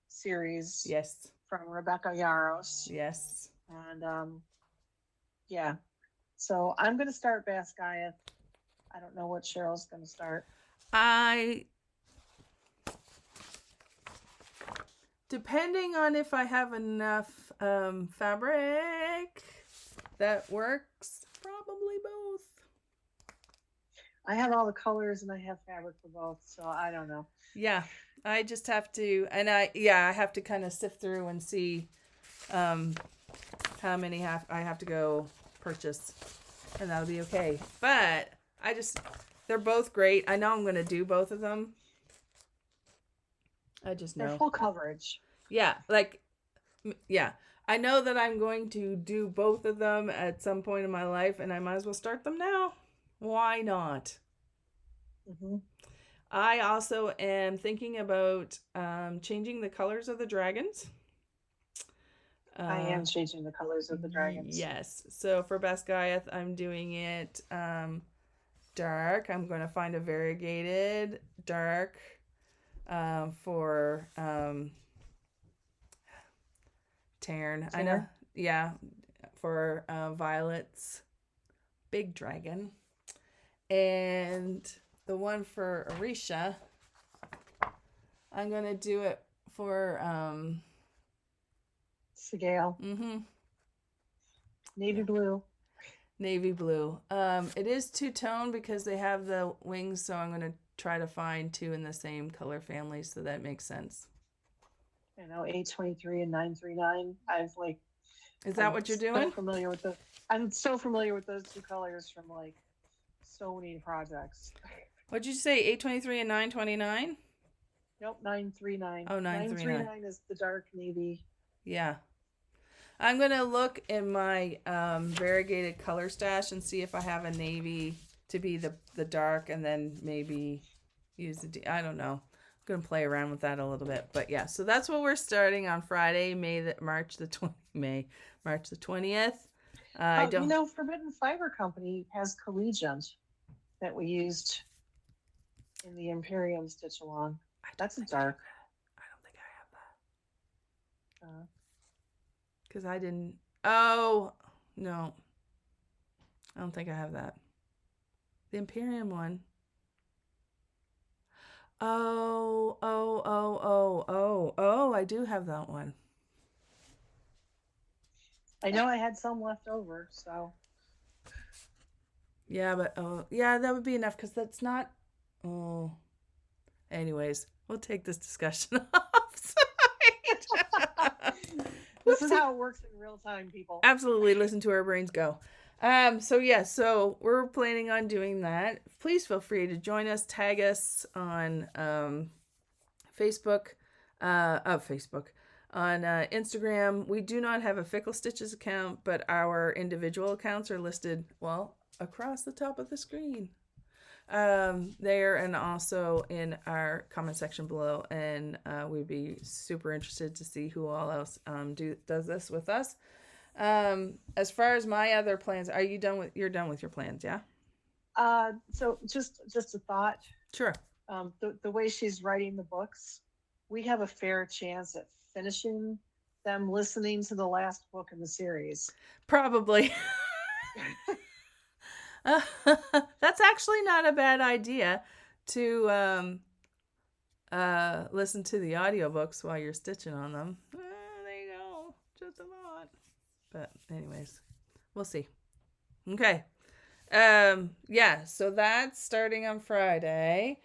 series. Yes. From Rebecca Yaros. Yes. And yeah. So I'm gonna start Basquiat. I don't know what Cheryl's gonna start. Depending on if I have enough fabric that works, probably both. I have all the colors and I have fabric for both, so I don't know. Yeah, I just have to, and I have to kind of sift through and see how many I have to go purchase, and that'll be okay. But they're both great. I know I'm going to do both of them. I just know. They're full coverage. Yeah, I know that I'm going to do both of them at some point in my life, and I might as well start them now. Why not? Mm-hmm. I also am thinking about changing the colors of the dragons. I am changing the colors of the dragons. Yes. So for Basquiat, I'm doing it dark. I'm going to find a variegated dark for Tarn. I know. Yeah. For Violet's big dragon. And the one for Arisha, I'm going to do it for Sigale. Mm-hmm. Navy blue. Navy blue. It is two-tone because they have the wings, so I'm going to try to find two in the same color family, so that makes sense. You know, 823 and 939. Is that what you're doing? I'm so familiar with those two colors from like so many projects. What'd you say? 823 and 929? Nope, 939. Oh, 939. 939 is the dark navy. Yeah. I'm going to look in my variegated color stash and see if I have a navy to be the dark, and then maybe use I don't know. I'm going to play around with that a little bit. But yeah, so that's what we're starting on Friday, March the 20th. Forbidden Fiber Company has Collegiant that we used in the Imperium stitch along. That's a dark. I don't think I have that. Because I didn't. Oh, no. I don't think I have that. The Imperium one. Oh, I do have that one. I know I had some left over, so. Yeah, but yeah, that would be enough because that's not. Oh, anyways, we'll take this discussion off. This is how it works in real time, people. Absolutely, listen to our brains go. So yeah, so we're planning on doing that. Please feel free to join us, tag us on Facebook, on Instagram. We do not have a Fickle Stitches account, but our individual accounts are listed, well, across the top of the screen. There and also in our comment section below, and we'd be super interested to see who all else does this with us. As far as my other plans, you're done with your plans, yeah? So just a thought. Sure. The way she's writing the books, we have a fair chance at finishing them listening to the last book in the series. Probably. That's actually not a bad idea to listen to the audiobooks while you're stitching on them. There you go. Just a thought. But anyways, we'll see. Okay. Yeah, so that's starting on Friday.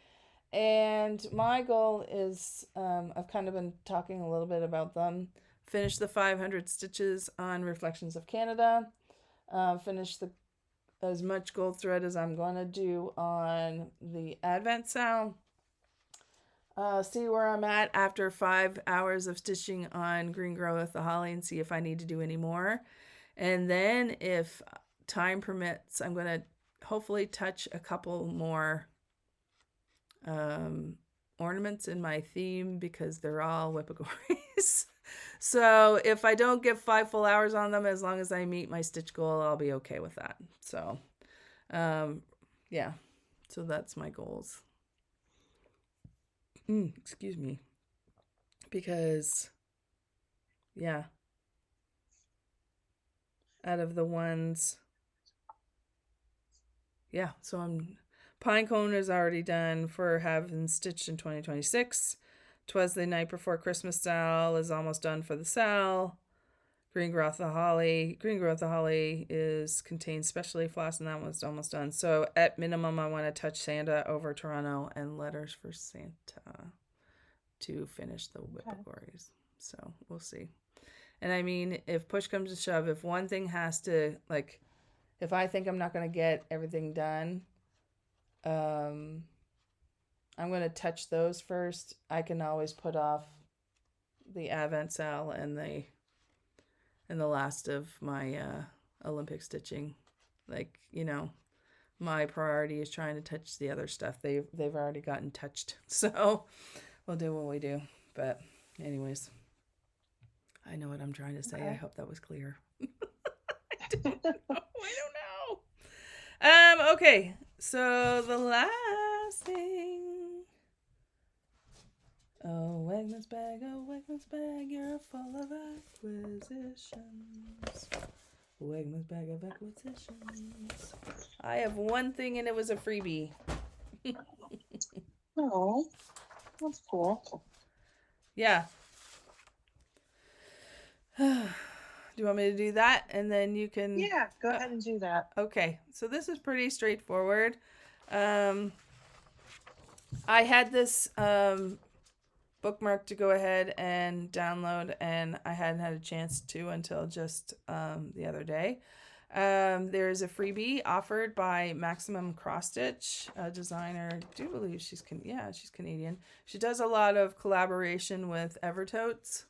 And my goal is, I've kind of been talking a little bit about them. Finish the 500 stitches on Reflections of Canada. Finish as much gold thread as I'm going to do on the AtomicTikiPins. See where I'm at after 5 hours of stitching on Green Grow with the Holly and see if I need to do any more. And then if time permits, I'm going to hopefully touch a couple more ornaments in my theme because they're all Whippagories. So if I don't get 5 full hours on them, as long as I meet my stitch goal, I'll be okay with that. So, yeah, so that's my goals. Excuse me. Because, yeah, out of the ones, yeah, so Pinecone is already done for having stitched in 2026. Twas the Night Before Christmas Sal is almost done for the Sal. Green Growth the Holly. Green Growth the Holly contains specialty floss, and that one's almost done. So at minimum, I want to touch Santa over Toronto and Letters for Santa to finish the Whippagories. So we'll see. And I mean, if push comes to shove, if one thing has to, like, if I think I'm not going to get everything done, I'm going to touch those first. I can always put off the AtomicTikiPins and the last of my Olympic stitching. Like, you know, my priority is trying to touch the other stuff. They've already gotten touched. So we'll do what we do. But anyways, I know what I'm trying to say. Okay. I hope that was clear. I don't know. Okay. So the last thing. Oh, Wegman's bag, you're full of acquisitions. Wegman's bag of acquisitions. I have one thing and it was a freebie. Oh, that's cool. Yeah. Do you want me to do that? And then you can... Yeah, go ahead and do that. Okay, so this is pretty straightforward. I had this bookmark to go ahead and download, and I hadn't had a chance to until just the other day. There's a freebie offered by Maximum Cross Stitch, a designer. I do believe she's Canadian. She does a lot of collaboration with Evertotes.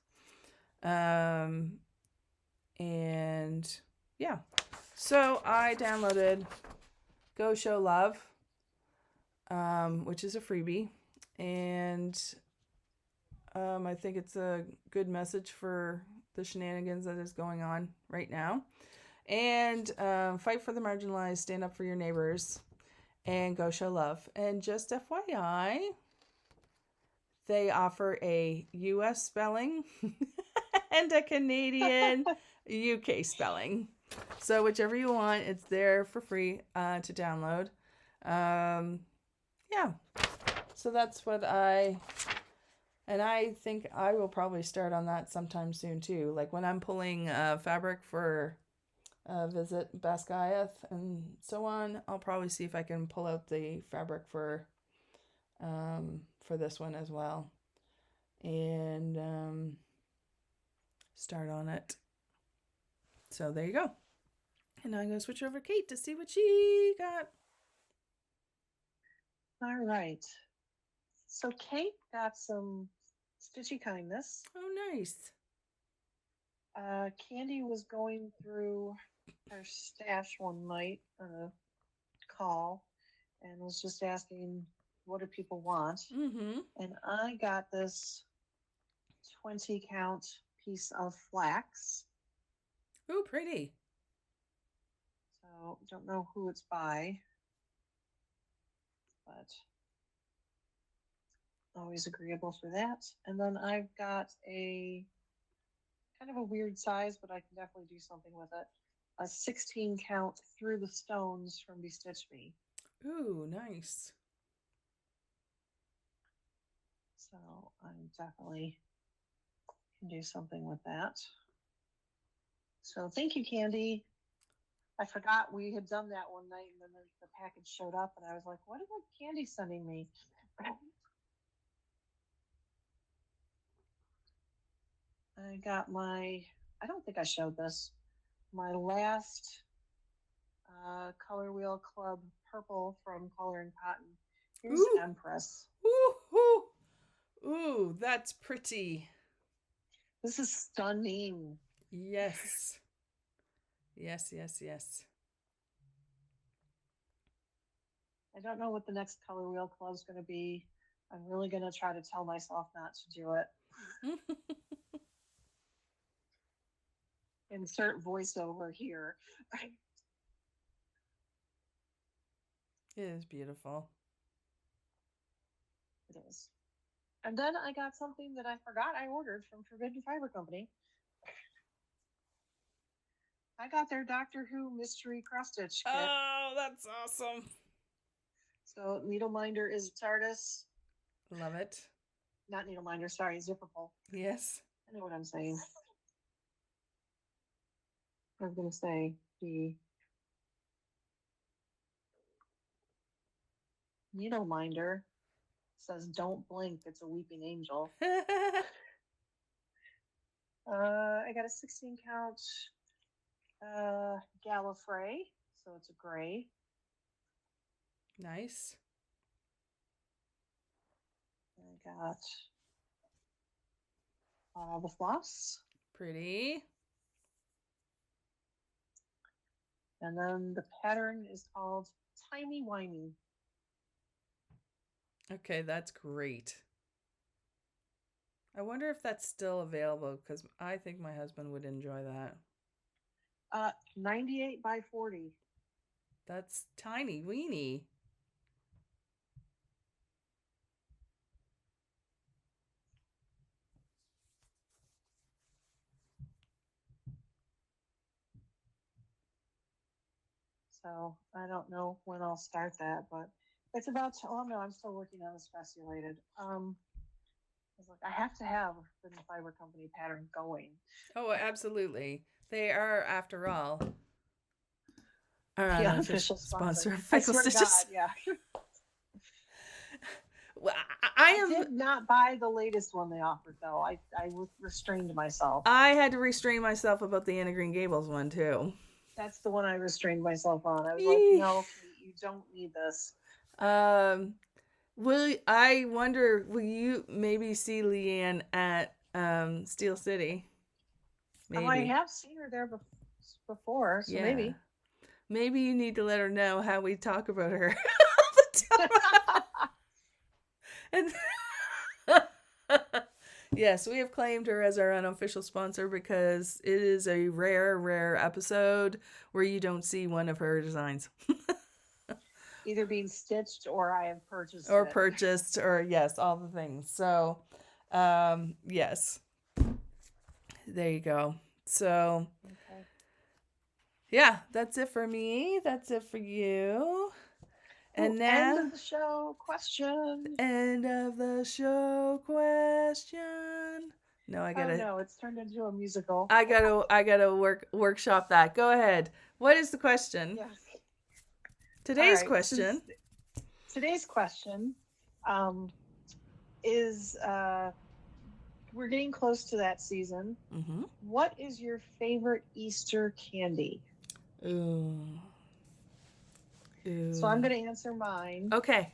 And yeah, so I downloaded Go Show Love, which is a freebie, and I think it's a good message for the shenanigans that is going on right now. And fight for the marginalized, stand up for your neighbors, and go show love. And just FYI, they offer a US spelling and a Canadian UK spelling. So whichever you want, it's there for free to download. Yeah. So that's what I And I think I will probably start on that sometime soon too. Like when I'm pulling fabric for Visit Basquiat and so on, I'll probably see if I can pull out the fabric for this one as well, and start on it. So there you go. And now I'm going to switch over to Kate to see what she got. All right. So Kate got some stitchy kindness. Oh, nice. Candy was going through her stash one night on a call and was just asking, what do people want? Mm-hmm. And I got this 20 count piece of flax. Ooh, pretty. So don't know who it's by, but always agreeable for that. And then I've got a kind of a weird size, but I can definitely do something with it. A 16 count Through the Stones from Bestitch Me. Ooh, nice. So I definitely can do something with that. So thank you, Candy. I forgot we had done that one night, and then the package showed up, and I was like, what is Candy sending me? I got I don't think I showed this, my last Color Wheel Club purple from Color and Cotton. Here's Ooh. Empress. Ooh, ooh, ooh, that's pretty. This is stunning. Yes. Yes, yes, yes. I don't know what the next Color Wheel Club is going to be. I'm really going to try to tell myself not to do it. Insert voiceover here. It is beautiful. It is. And then I got something that I forgot I ordered from Forbidden Fiber Company. I got their Doctor Who Mystery Cross Stitch kit. Oh, that's awesome. So Needleminder is TARDIS. Love it. Not Needleminder, sorry, Zipperpole. Yes. I know what I'm saying. I was going to say the Needleminder says, don't blink, it's a weeping angel. I got a 16 count Gallifrey, so it's a gray. Nice. I got the floss. Pretty. And then the pattern is called Timey Wimey. Okay, that's great. I wonder if that's still available, because I think my husband would enjoy that. 98 by 40. That's tiny weeny. So I don't know when I'll start that, but it's about to, oh no, I'm still working on the Speciulated. I was like, I have to have the Fiber Company pattern going. Oh, absolutely. They are, after all, our The unofficial unofficial sponsor of I Fickle swear to Stitches. God, yeah. Well, I did not buy the latest one they offered, though. I restrained myself. I had to restrain myself about the Anna Green Gables one, too. That's the one I restrained myself on. I was like, no, Kate, you don't need this. I wonder, will you maybe see Leanne at Steel City? Maybe. Oh, I have seen her there before, so maybe. Maybe you need to let her know how we talk about her all the time. And yes, we have claimed her as our unofficial sponsor because it is a rare episode where you don't see one of her designs. Either being stitched or I have purchased or yes, all the things. So, yes. There you go. So, okay. Yeah, that's it for me. That's it for you. And Ooh, now, end of the show question. end of the show question. No, Oh no, it's turned into a musical. I gotta workshop that. Go ahead. What is the question? Yes. All Today's right. question. Today's question is we're getting close to that season. Mm-hmm. What is your favorite Easter candy? Ooh. Ooh. So I'm going to answer mine. Okay.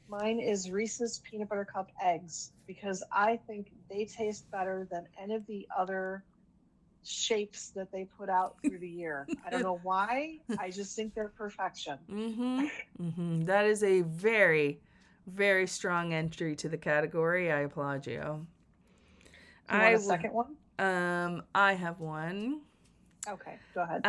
Mine is Reese's Peanut Butter Cup eggs because I think they taste better than any of the other shapes that they put out through the year. I don't know why. I just think they're perfection. Mm-hmm. Mm-hmm. That is a very, very strong entry to the category. I applaud you. Do you want a second one? I have one. Okay, go ahead.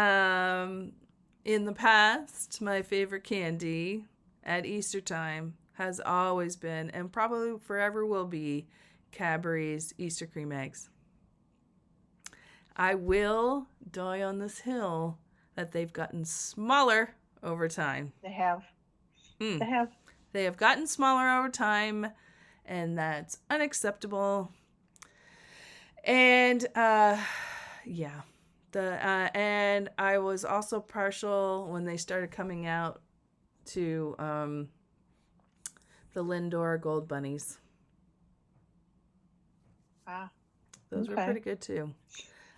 In the past, my favorite candy at Easter time has always been, and probably forever will be, Cadbury's Easter cream eggs. I will die on this hill that they've gotten smaller over time. They have. They have. They have gotten smaller over time, and that's unacceptable. And yeah, and I was also partial when they started coming out to the Lindor Gold Bunnies. Those were pretty good too.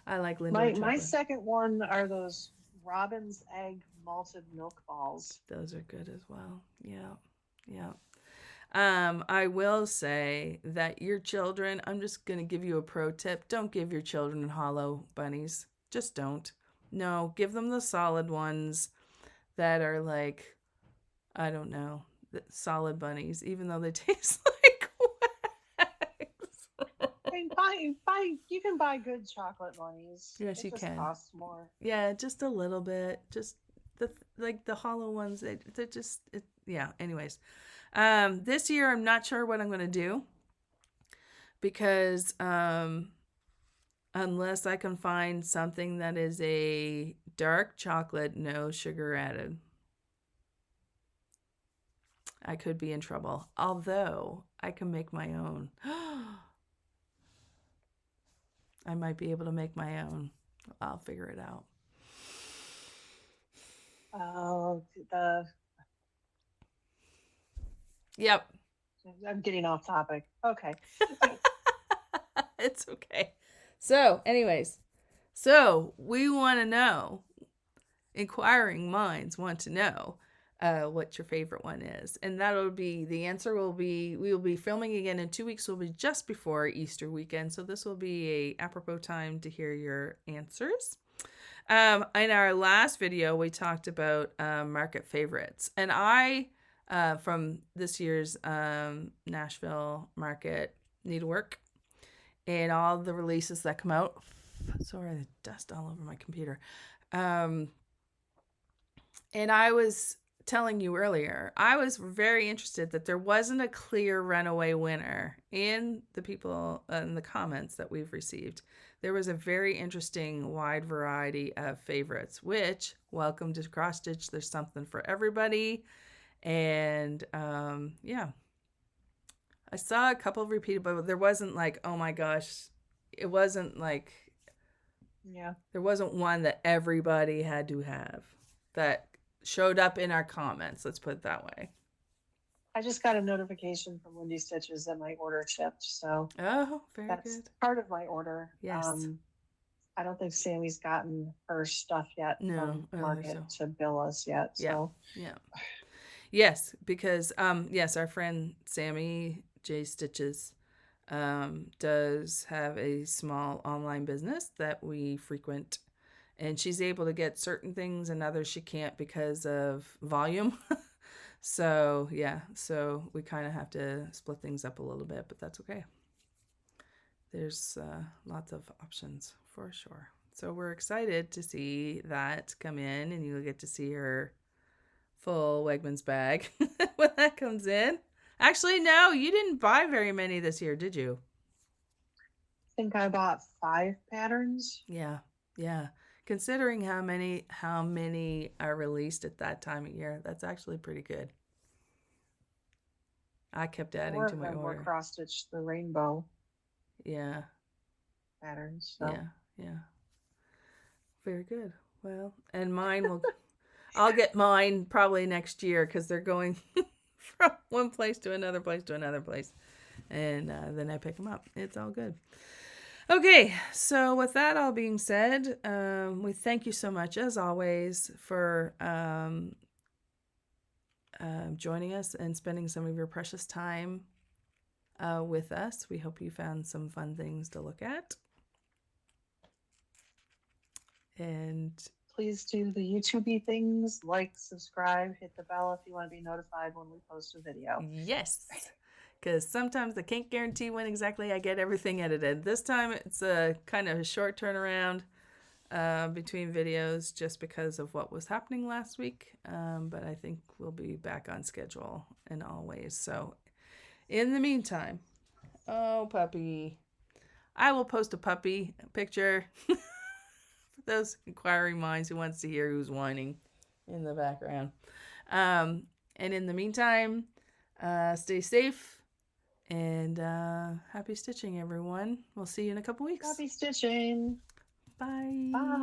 I like Lindor chocolate. My second one are those Robin's Egg malted milk balls. Those are good as well. Yeah, yeah. I will say that your children, I'm just going to give you a pro tip. Don't give your children hollow bunnies. Just don't. No, give them the solid ones that are like, I don't know, solid bunnies, even though they taste like wax. You can buy good chocolate bunnies. Yes, you can. It just costs more. Yeah, just a little bit. Just the hollow ones, they're just, yeah, anyways. This year, I'm not sure what I'm going to do because unless I can find something that is a dark chocolate, no sugar added, I could be in trouble. Although I can make my own. I might be able to make my own. I'll figure it out. Oh, Yep. I'm getting off topic. Okay. It's okay. So, anyways, we want to know, inquiring minds want to know what your favorite one is. And that'll be, the answer will be, we will be filming again in 2 weeks. Will be just before Easter weekend. So this will be a apropos time to hear your answers. In our last video, we talked about market favorites. And I, from this year's Nashville market needlework and all the releases that come out. Sorry, the dust all over my computer. And I was telling you earlier, I was very interested that there wasn't a clear runaway winner in the people in the comments that we've received. There was a very interesting wide variety of favorites, which, welcome to cross stitch. There's something for everybody. And yeah, I saw a couple of repeated, but there wasn't like, oh my gosh, it wasn't like, yeah, there wasn't one that everybody had to have that showed up in our comments. Let's put it that way. I just got a notification from Windy Stitches that my order shipped. So very that's good. part of my order. Yes. I don't think Sammy's gotten her stuff yet from market to bill us yet. Yeah. So yeah. Yes, because yes, our friend Sammy J Stitches does have a small online business that we frequent, and she's able to get certain things and others she can't because of volume. So yeah, so we kind of have to split things up a little bit, but that's okay. There's lots of options for sure. So we're excited to see that come in, and you'll get to see her full Wegmans bag when that comes in. Actually, no, you didn't buy very many this year, did you? I think I bought 5 patterns. Yeah, yeah. considering how many are released at that time of year, that's actually pretty good. I kept adding More to of my them were order. cross-stitched the rainbow Yeah. patterns. So. Yeah. Very good. Well, and mine will. I'll get mine probably next year because they're going from one place to another place to another place, and then I pick them up. It's all good. Okay, so with that all being said, we thank you so much as always for joining us and spending some of your precious time with us. We hope you found some fun things to look at. And please do the YouTube things, like, subscribe, hit the bell if you want to be notified when we post a video. Yes, because sometimes I can't guarantee when exactly I get everything edited. This time it's a kind of a short turnaround between videos just because of what was happening last week. But I think we'll be back on schedule in all ways. So in the meantime, oh, puppy. I will post a puppy picture for those inquiring minds who wants to hear who's whining in the background. And in the meantime, stay safe and happy stitching, everyone. We'll see you in a couple weeks. Happy stitching. Bye. Bye.